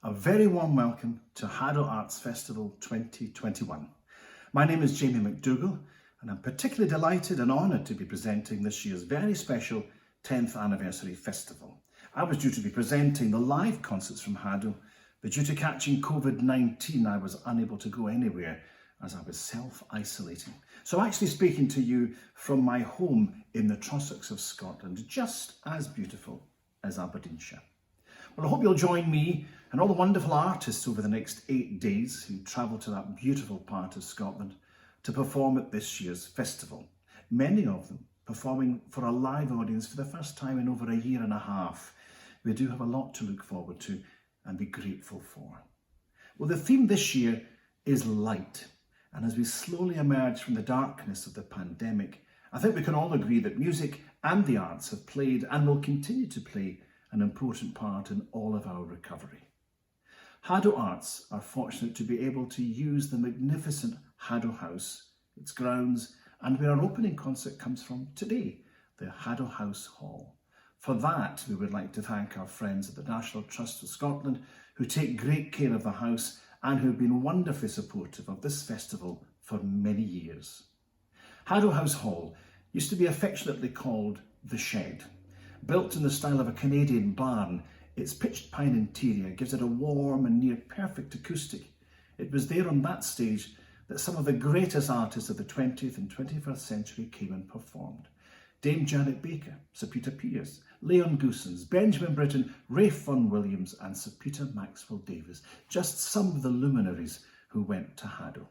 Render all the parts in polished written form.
A very warm welcome to Haddo Arts Festival 2021. My name is Jamie McDougall and I'm particularly delighted and honoured to be presenting this year's very special 10th anniversary festival. I was due to be presenting the live concerts from Haddo, but due to catching COVID-19 I was unable to go anywhere as I was self-isolating. So actually speaking to you from my home in the Trossachs of Scotland, just as beautiful as Aberdeenshire. Well, I hope you'll join me and all the wonderful artists over the next 8 days who travel to that beautiful part of Scotland to perform at this year's festival. Many of them performing for a live audience for the first time in over a year and a half. We do have a lot to look forward to and be grateful for. Well, the theme this year is light. And as we slowly emerge from the darkness of the pandemic, I think we can all agree that music and the arts have played and will continue to play an important part in all of our recovery. Haddo Arts are fortunate to be able to use the magnificent Haddo House, its grounds, and where our opening concert comes from today, the Haddo House Hall. For that, we would like to thank our friends at the National Trust of Scotland who take great care of the house and who have been wonderfully supportive of this festival for many years. Haddo House Hall used to be affectionately called The Shed. Built in the style of a Canadian barn, its pitched pine interior gives it a warm and near perfect acoustic. It was there on that stage that some of the greatest artists of the 20th and 21st century came and performed. Dame Janet Baker, Sir Peter Pearce, Leon Goossens, Benjamin Britten, Ralph Vaughan Williams and Sir Peter Maxwell Davies, just some of the luminaries who went to Haddo.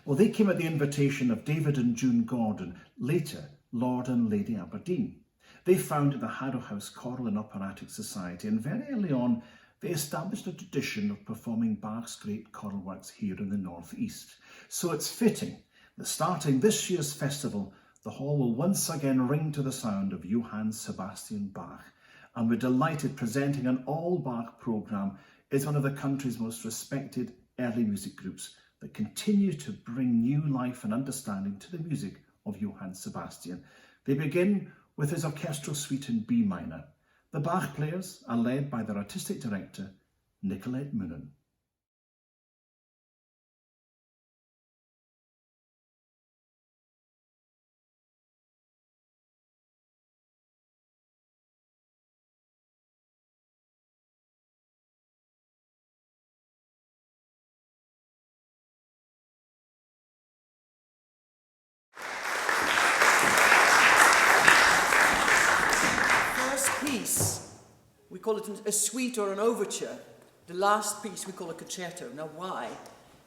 Well, they came at the invitation of David and June Gordon, later Lord and Lady Aberdeen. They founded the Haddo House Choral and Operatic Society, and very early on they established a tradition of performing Bach's great choral works here in the northeast. So it's fitting that starting this year's festival, the hall will once again ring to the sound of Johann Sebastian Bach, and we're delighted presenting an all-Bach programme is one of the country's most respected early music groups that continue to bring new life and understanding to the music of Johann Sebastian. They begin with his orchestral suite in B minor. The Bach players are led by their artistic director, Nicolette Moonen. We call it a suite or an overture. The last piece we call a concerto. Now why?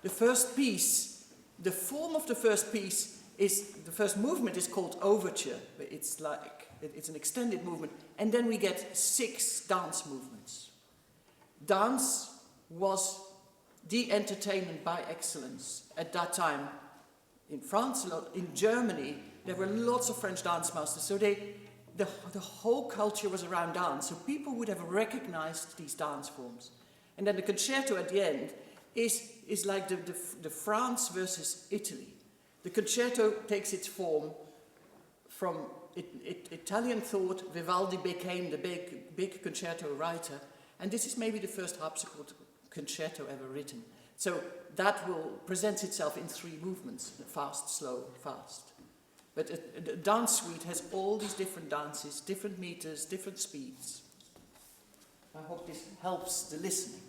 The first piece, the form of the first piece is, the first movement is called overture. It's an extended movement. And then we get 6 dance movements. Dance was the entertainment by excellence at that time. In France, in Germany, there were lots of French dance masters. So the whole culture was around dance, so people would have recognized these dance forms. And then the concerto at the end is like the France versus Italy. The concerto takes its form from Italian thought. Vivaldi became the big concerto writer, and this is maybe the first harpsichord concerto ever written. So that will present itself in 3 movements: fast, slow, fast. But a dance suite has all these different dances, different meters, different speeds. I hope this helps the listening.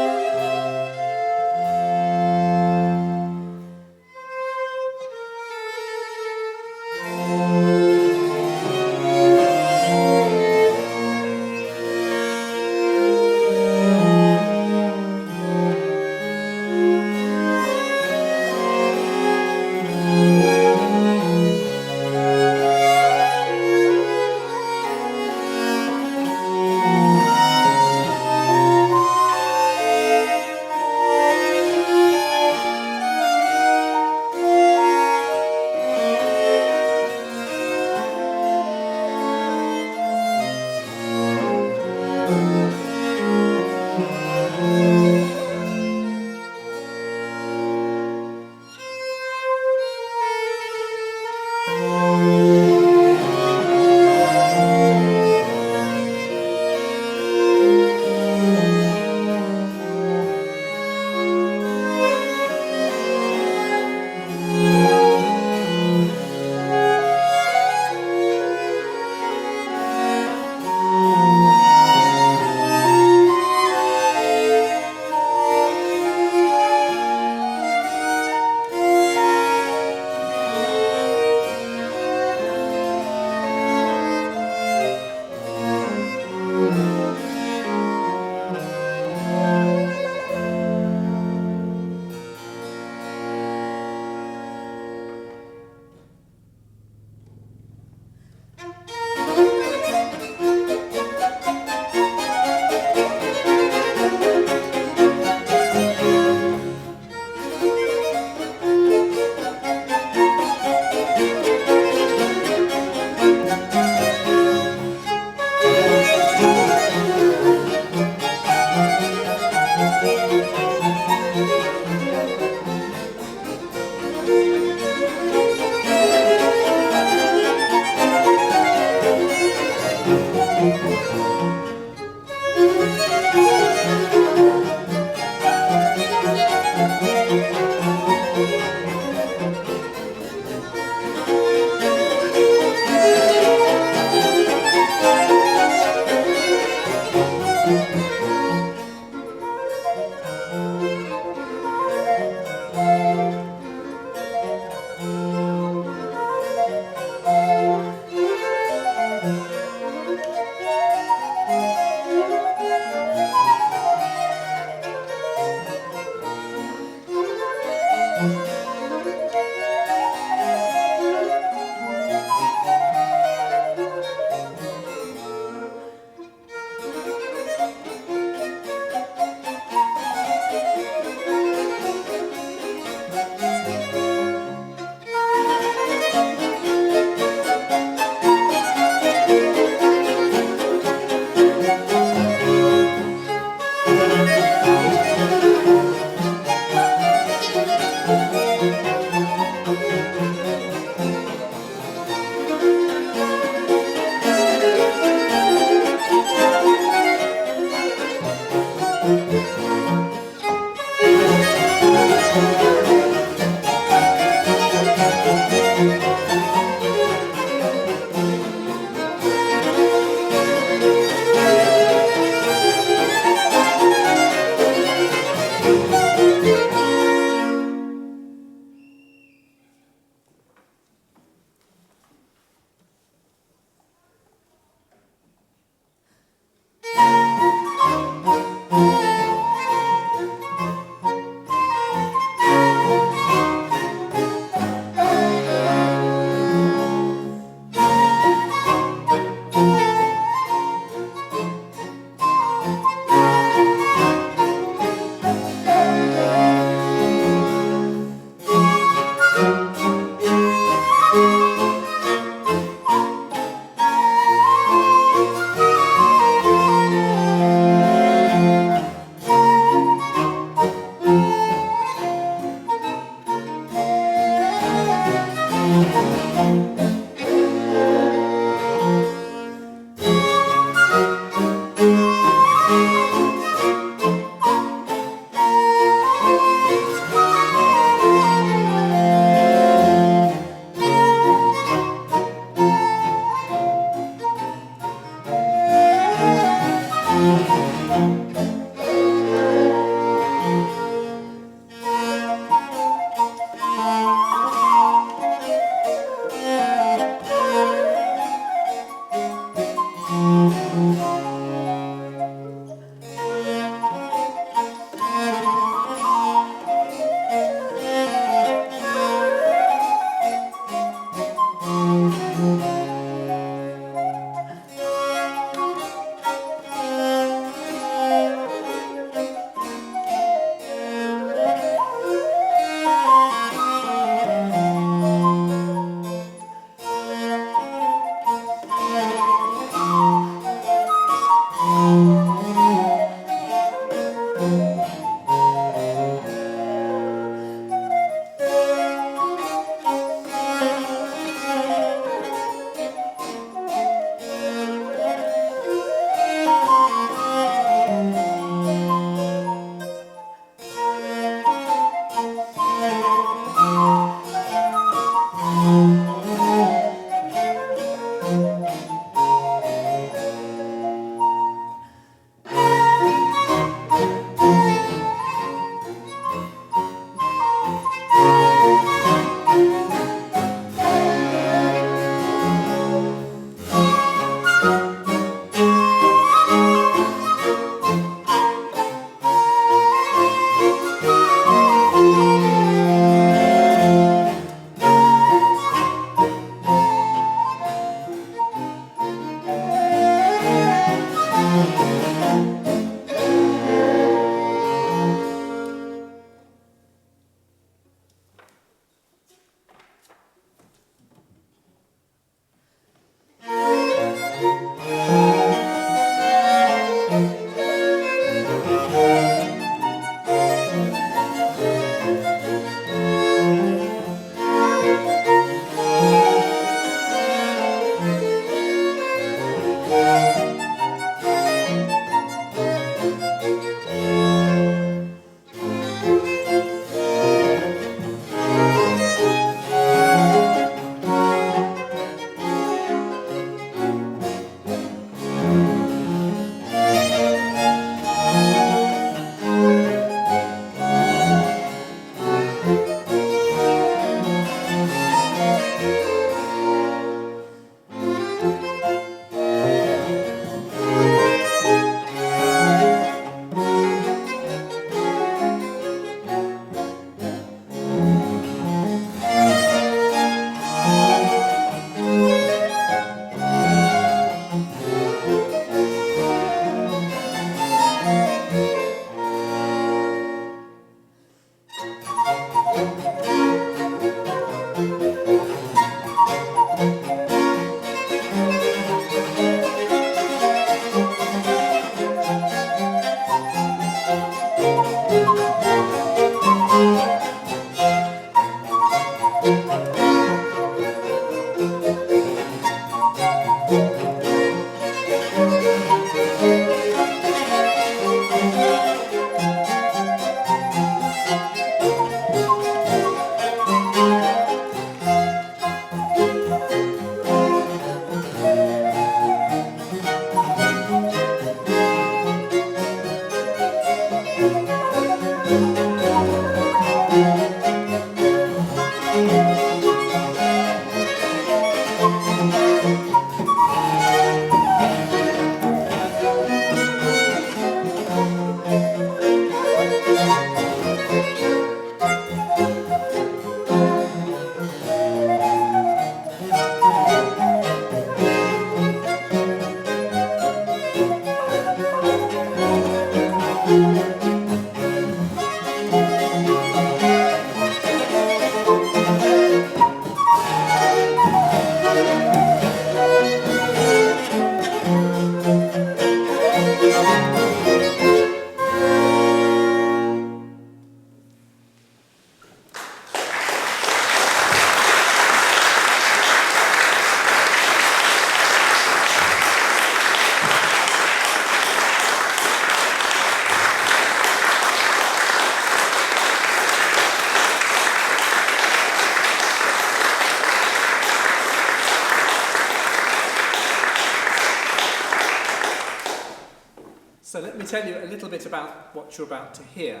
So let me tell you a little bit about what you're about to hear.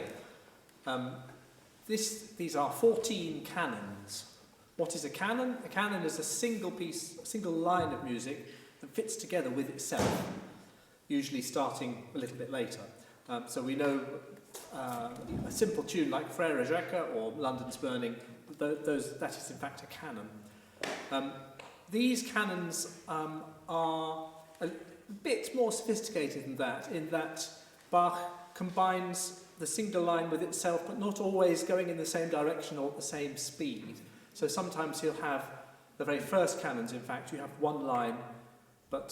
These are 14 canons. What is a canon? A canon is a single piece, a single line of music that fits together with itself, usually starting a little bit later. So we know a simple tune like Frere Jacques or London's Burning, that is in fact a canon. These canons are a bit more sophisticated than that, in that Bach combines the single line with itself, but not always going in the same direction or at the same speed. So sometimes he'll have the very first canons, in fact, you have one line, but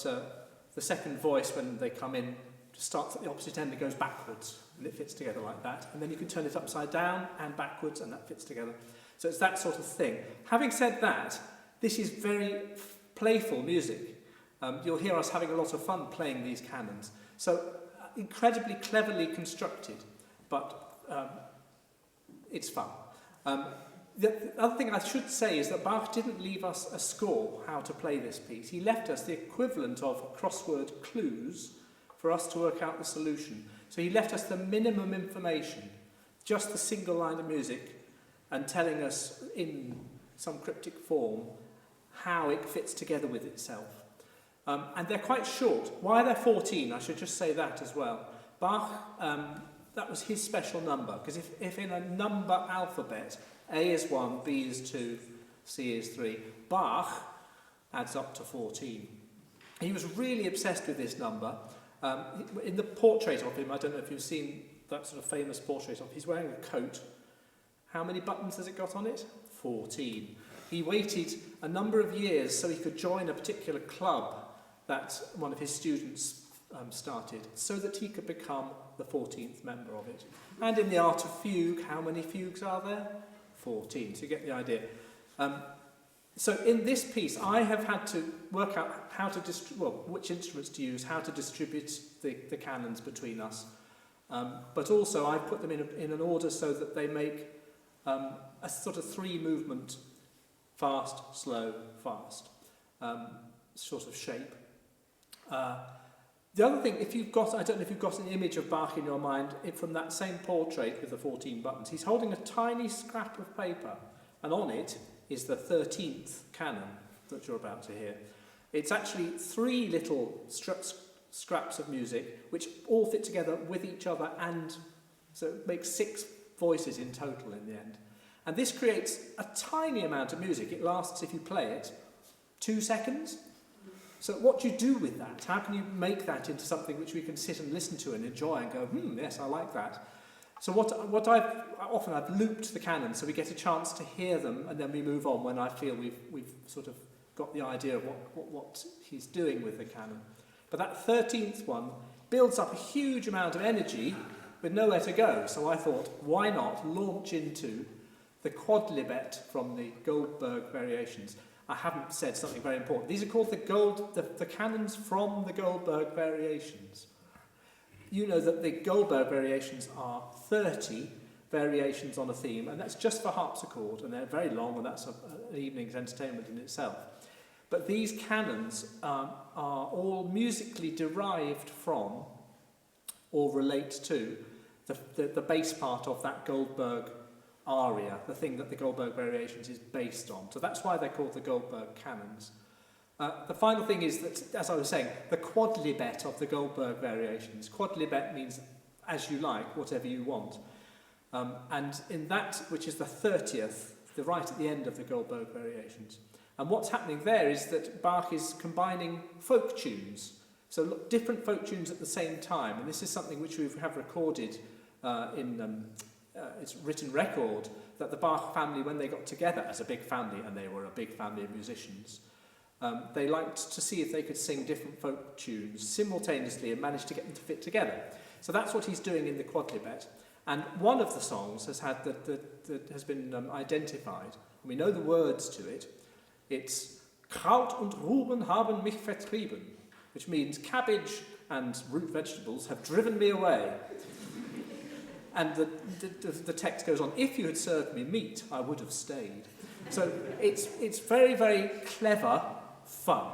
the second voice, when they come in, starts at the opposite end and goes backwards, and it fits together like that. And then you can turn it upside down and backwards, and that fits together. So it's that sort of thing. Having said that, this is very playful music. You'll hear us having a lot of fun playing these canons. So incredibly cleverly constructed, but it's fun. The other thing I should say is that Bach didn't leave us a score how to play this piece. He left us the equivalent of crossword clues for us to work out the solution. So he left us the minimum information, just the single line of music, and telling us in some cryptic form how it fits together with itself. And they're quite short. Why they're 14, I should just say that as well. Bach, that was his special number, because if in a number alphabet, A is 1, B is 2, C is 3, Bach adds up to 14. He was really obsessed with this number. In the portrait of him, I don't know if you've seen that sort of famous portrait of him, he's wearing a coat. How many buttons has it got on it? 14. He waited a number of years so he could join a particular club that one of his students started, so that he could become the 14th member of it. And in the Art of Fugue, how many fugues are there? 14, so you get the idea. So in this piece, I have had to work out how to which instruments to use, how to distribute the canons between us. But also I've put them in an order so that they make a sort of 3-movement, fast, slow, fast sort of shape. The other thing, if you've got, I don't know if you've got an image of Bach in your mind from that same portrait with the 14 buttons, he's holding a tiny scrap of paper, and on it is the 13th canon that you're about to hear. It's actually 3 little scraps of music which all fit together with each other, and so it makes 6 voices in total in the end. And this creates a tiny amount of music. It lasts, if you play it, 2 seconds. So what do you do with that? How can you make that into something which we can sit and listen to and enjoy and go, yes, I like that. So I've looped the canons so we get a chance to hear them, and then we move on when I feel we've sort of got the idea of what he's doing with the canon. But that 13th one builds up a huge amount of energy with nowhere to go. So I thought, why not launch into the quadlibet from the Goldberg variations? I haven't said something very important. These are called the canons from the Goldberg variations. You know that the Goldberg variations are 30 variations on a theme, and that's just for harpsichord, and they're very long, and that's an evening's entertainment in itself. But these canons are all musically derived from or relate to the bass part of that Goldberg aria, the thing that the Goldberg variations is based on. So that's why they're called the Goldberg canons. The final thing is that, as I was saying, the quadlibet of the Goldberg variations. Quadlibet means as you like, whatever you want. And in that, which is the 30th, right at the end of the Goldberg variations. And what's happening there is that Bach is combining folk tunes. So look, different folk tunes at the same time. And this is something which we have recorded it's written record that the Bach family, when they got together as a big family, and they were a big family of musicians, They liked to see if they could sing different folk tunes simultaneously and manage to get them to fit together. So that's what he's doing in the quodlibet. And one of the songs has had that has been identified. We know the words to it. It's Kraut und Ruben haben mich vertrieben, which means cabbage and root vegetables have driven me away. And the text goes on, if you had served me meat, I would have stayed. So it's very, very clever fun.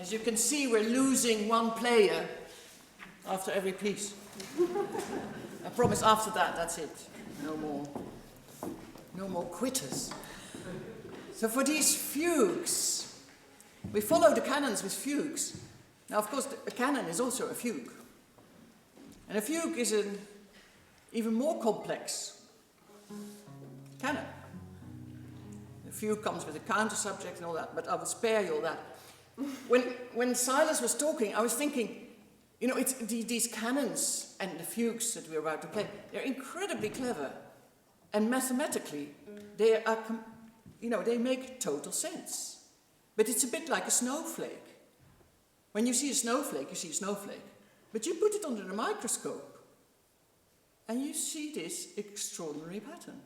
As you can see, we're losing one player after every piece. I promise after that, that's it. No more quitters. So for these fugues, we follow the canons with fugues. Now, of course, a canon is also a fugue. And a fugue is an even more complex canon. The fugue comes with a counter subject and all that, but I will spare you all that. When Silas was talking, I was thinking, you know, it's these canons and the fugues that we're about to play, they're incredibly clever. And mathematically, they are, they make total sense. But it's a bit like a snowflake. When you see a snowflake, you see a snowflake. But you put it under the microscope, and you see this extraordinary pattern.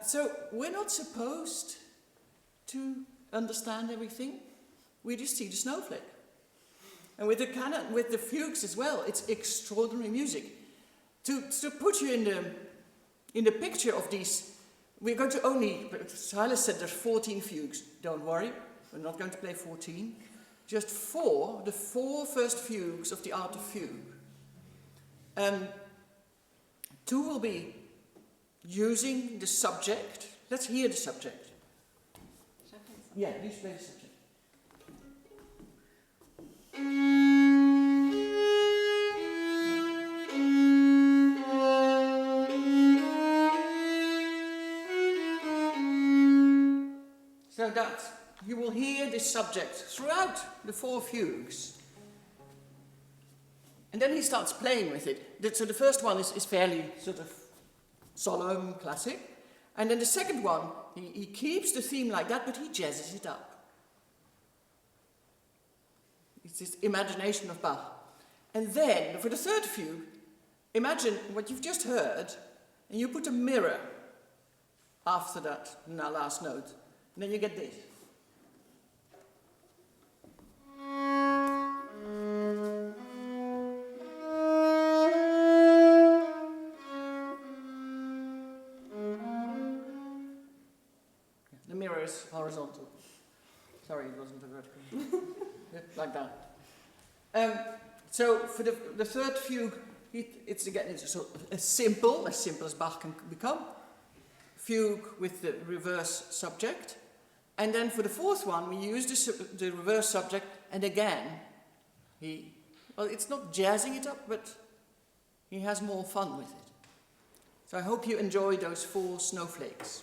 So we're not supposed to understand everything. We just see the snowflake. And with the canon, with the fugues as well, it's extraordinary music. To put you in the picture of these, we're going to Silas said there's 14 fugues. Don't worry, we're not going to play 14. Just the four first fugues of the Art of Fugue. 2 will be using the subject. Let's hear the subject. Yeah, you play the subject. So that you will hear this subject throughout the 4 fugues. And then he starts playing with it. So the first one is fairly sort of solemn, classic. And then the second one, he keeps the theme like that, but he jazzes it up. It's this imagination of Bach. And then, for the third fugue, imagine what you've just heard, and you put a mirror after that last note. And then you get this. The mirror is horizontal. Sorry, it wasn't a vertical. Yeah, like that. So for the third fugue, it's as simple as Bach can become. Fugue with the reverse subject. And then for the fourth one, we use the reverse subject, and again, it's not jazzing it up, but he has more fun with it. So I hope you enjoy those 4 snowflakes.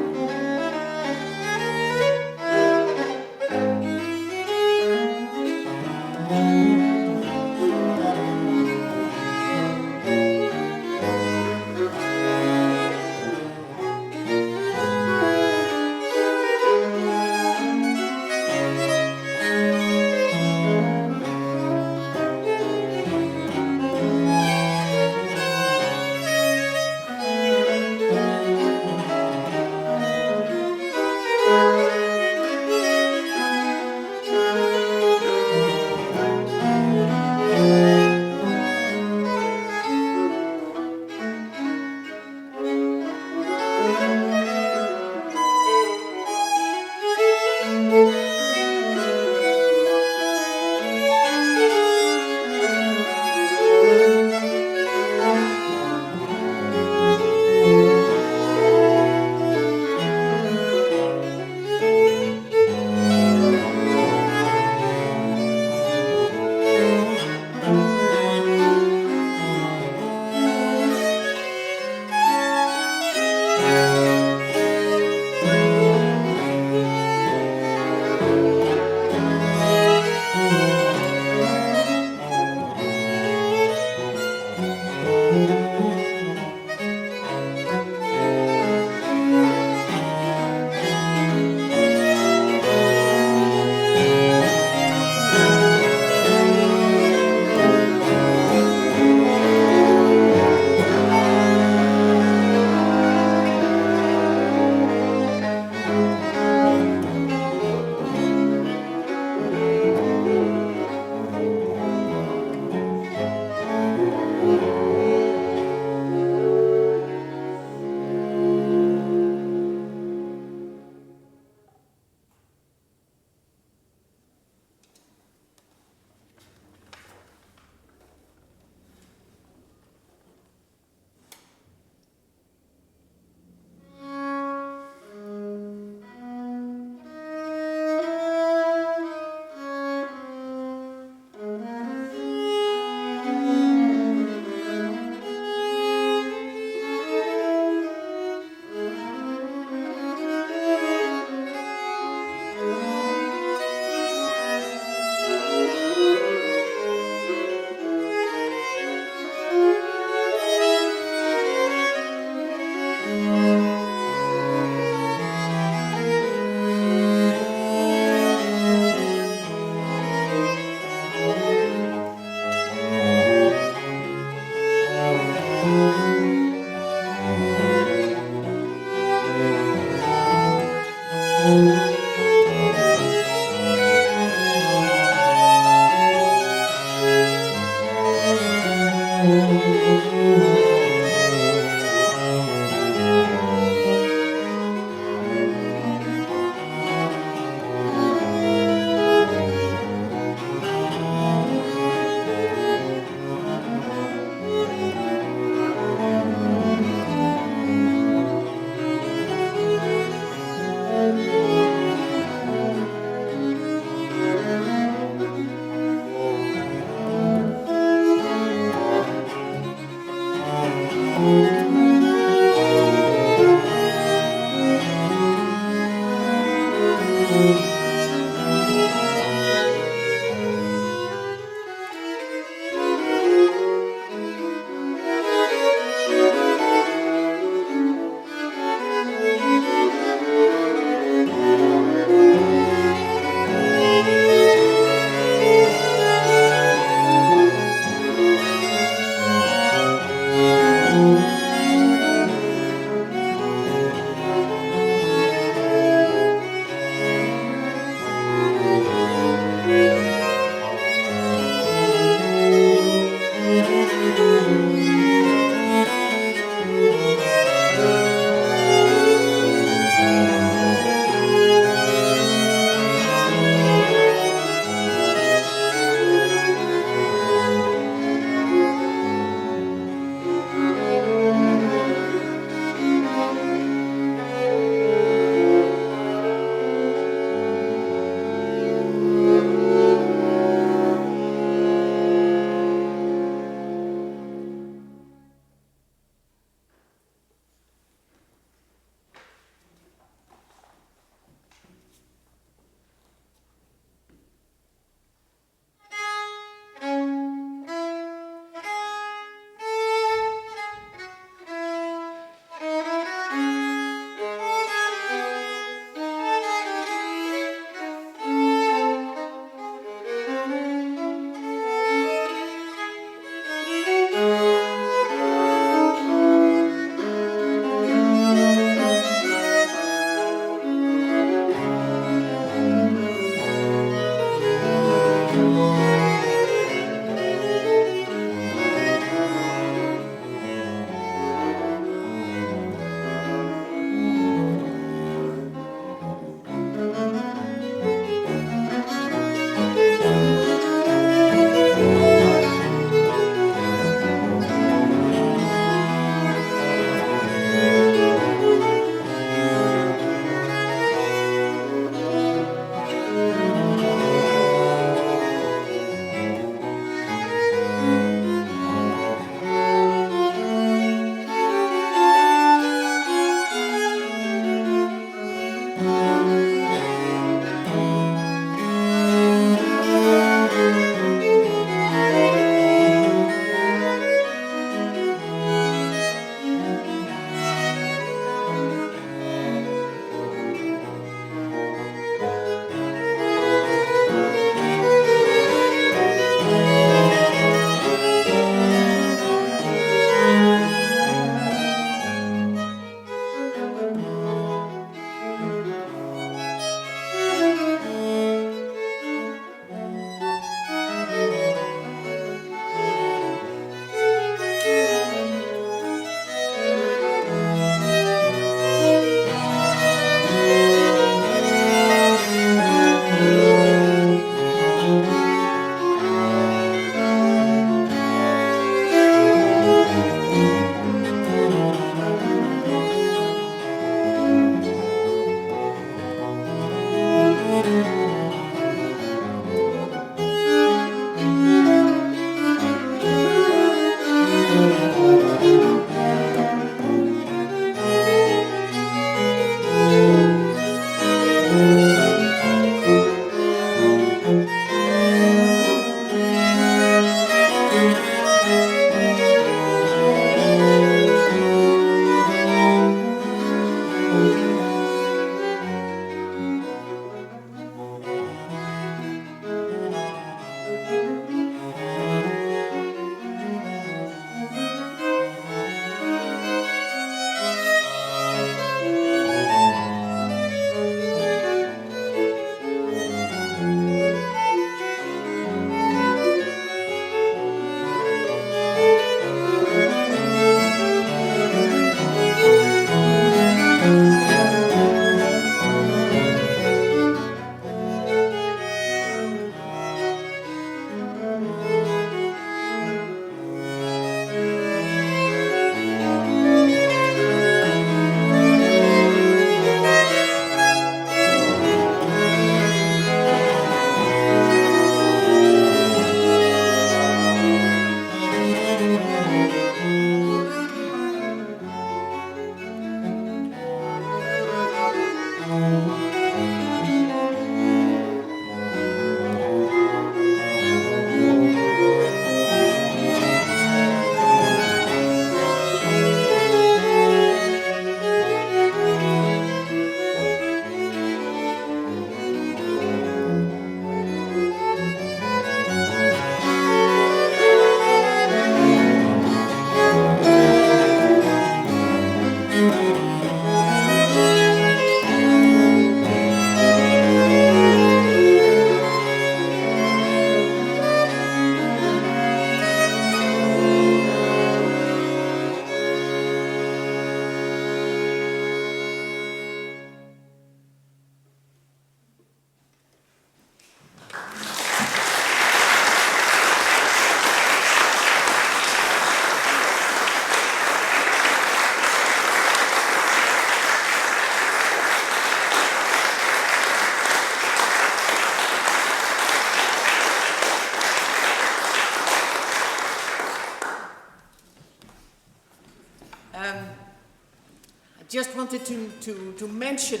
just wanted to mention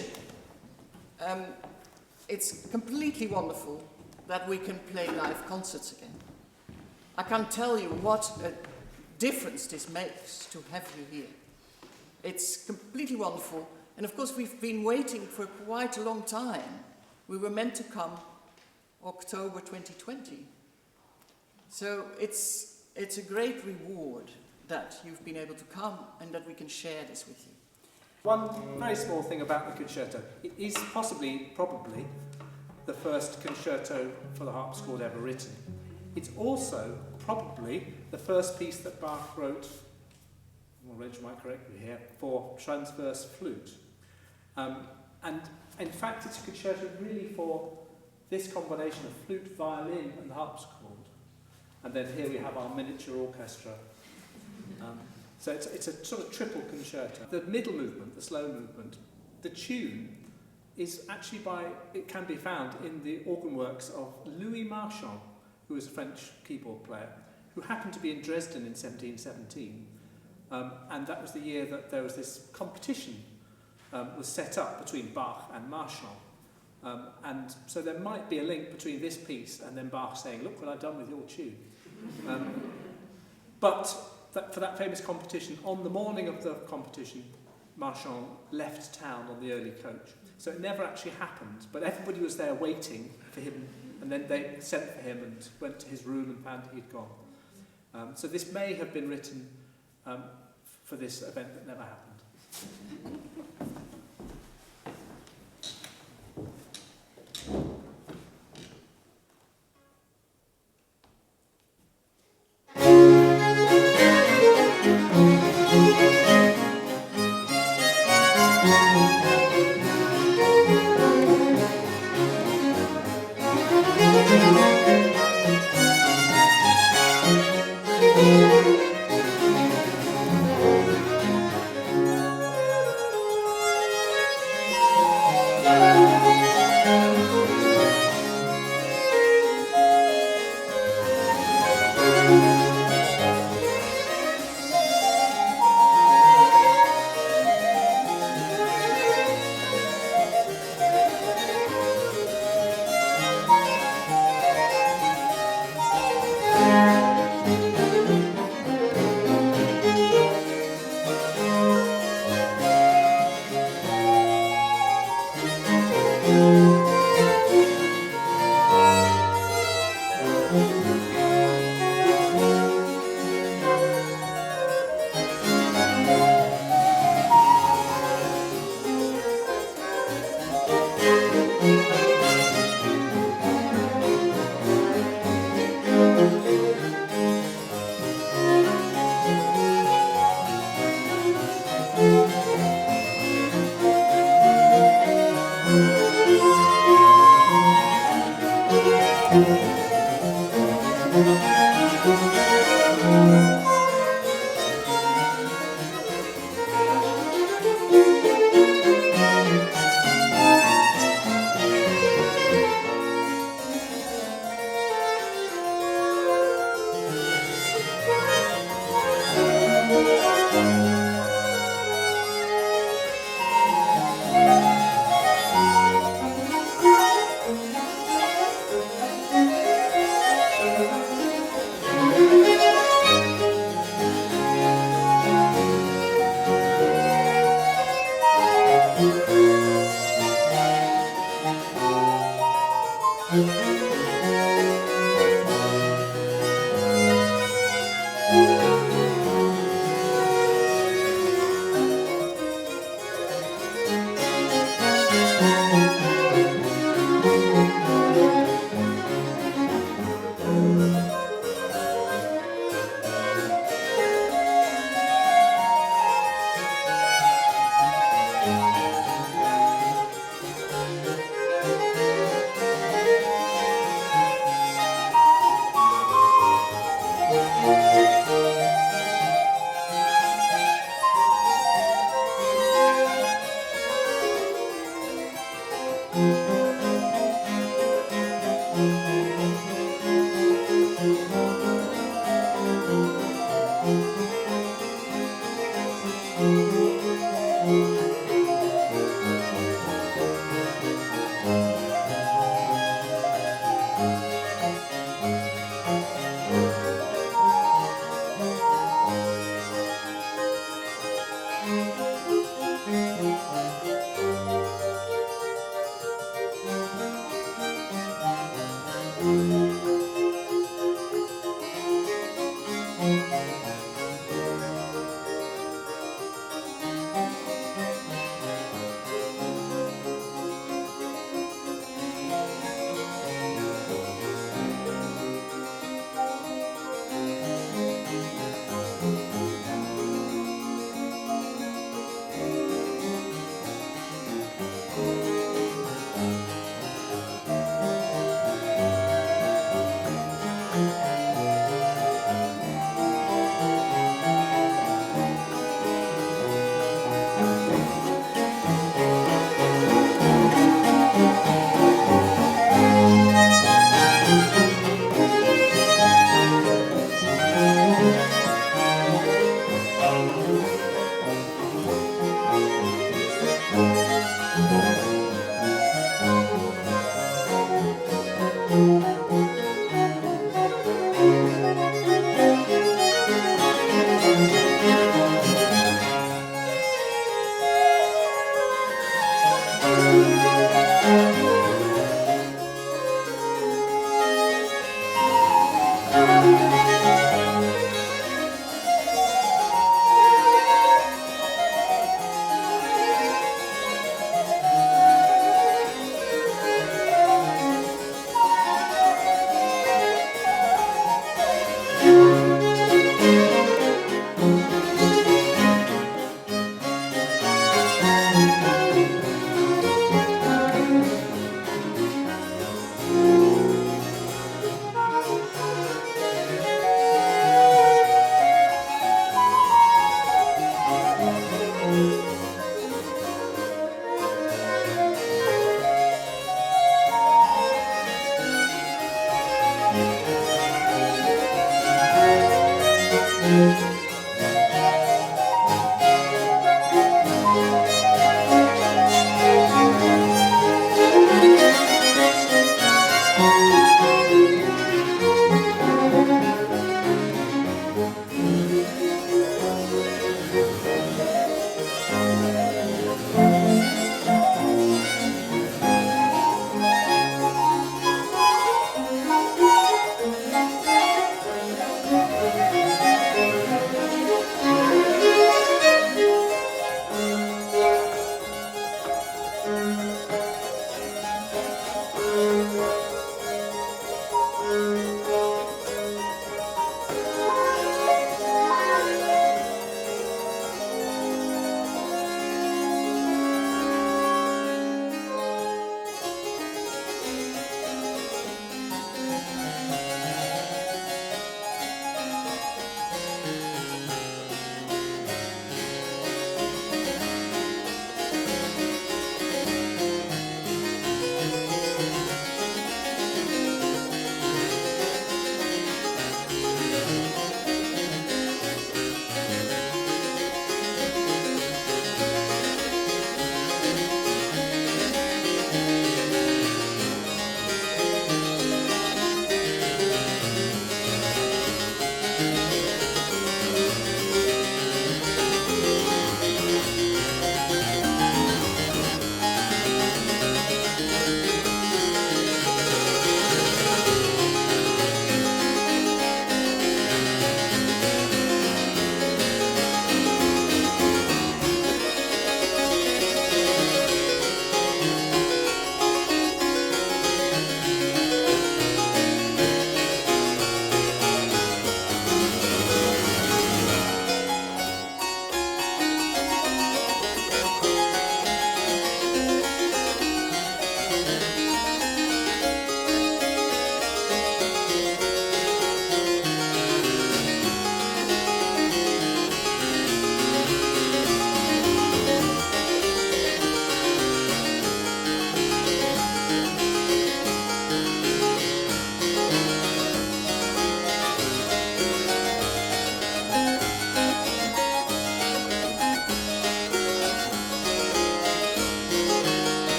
it's completely wonderful that we can play live concerts again. I can't tell you what a difference this makes to have you here. It's completely wonderful. And of course, we've been waiting for quite a long time. We were meant to come October 2020. So it's a great reward that you've been able to come and that we can share this with you. One very small thing about the concerto. It is probably the first concerto for the harpsichord ever written. It's also probably the first piece that Bach wrote, well, Reg might correct me here, for transverse flute. And in fact, it's a concerto really for this combination of flute, violin and harpsichord. And then here we have our miniature orchestra. So it's a sort of triple concerto. The middle movement, the slow movement, the tune is actually it can be found in the organ works of Louis Marchand, who was a French keyboard player, who happened to be in Dresden in 1717. And that was the year that there was this competition was set up between Bach and Marchand. And so there might be a link between this piece and then Bach saying, look what I've done with your tune. But for that famous competition, on the morning of the competition, Marchand left town on the early coach. So it never actually happened, but everybody was there waiting for him, and then they sent for him and went to his room and found he'd gone. So this may have been written for this event that never happened.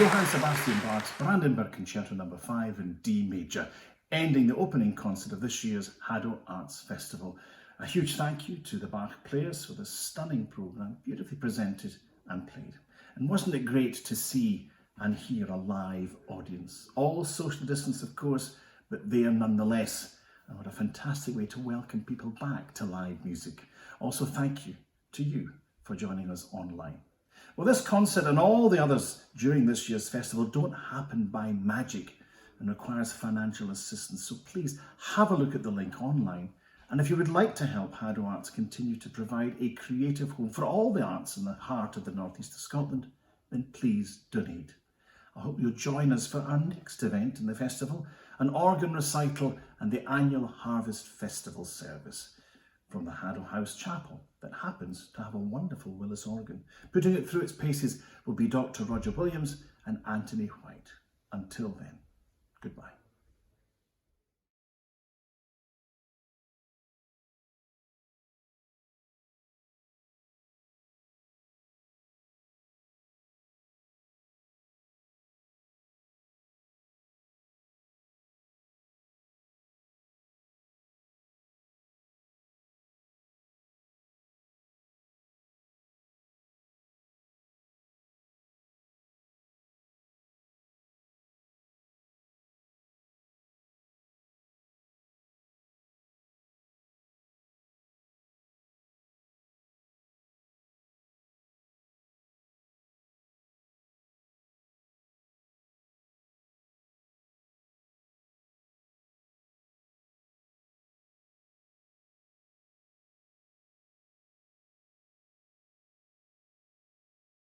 Johann Sebastian Bach's Brandenburg Concerto No. 5 in D major, ending the opening concert of this year's Haddo Arts Festival. A huge thank you to the Bach players for the stunning programme, beautifully presented and played. And wasn't it great to see and hear a live audience? All social distance, of course, but there nonetheless. And what a fantastic way to welcome people back to live music. Also, thank you to you for joining us online. Well, this concert and all the others during this year's festival don't happen by magic. and requires financial assistance. So please have a look at the link online. And if you would like to help Haddo Arts continue to provide a creative home for all the arts in the heart of the northeast of Scotland, then please donate. I hope you'll join us for our next event in the festival, an organ recital and the annual Harvest Festival service from the Haddo House Chapel that happens to have a wonderful Willis organ. Putting it through its paces will be Dr. Roger Williams and Anthony White. Until then, goodbye.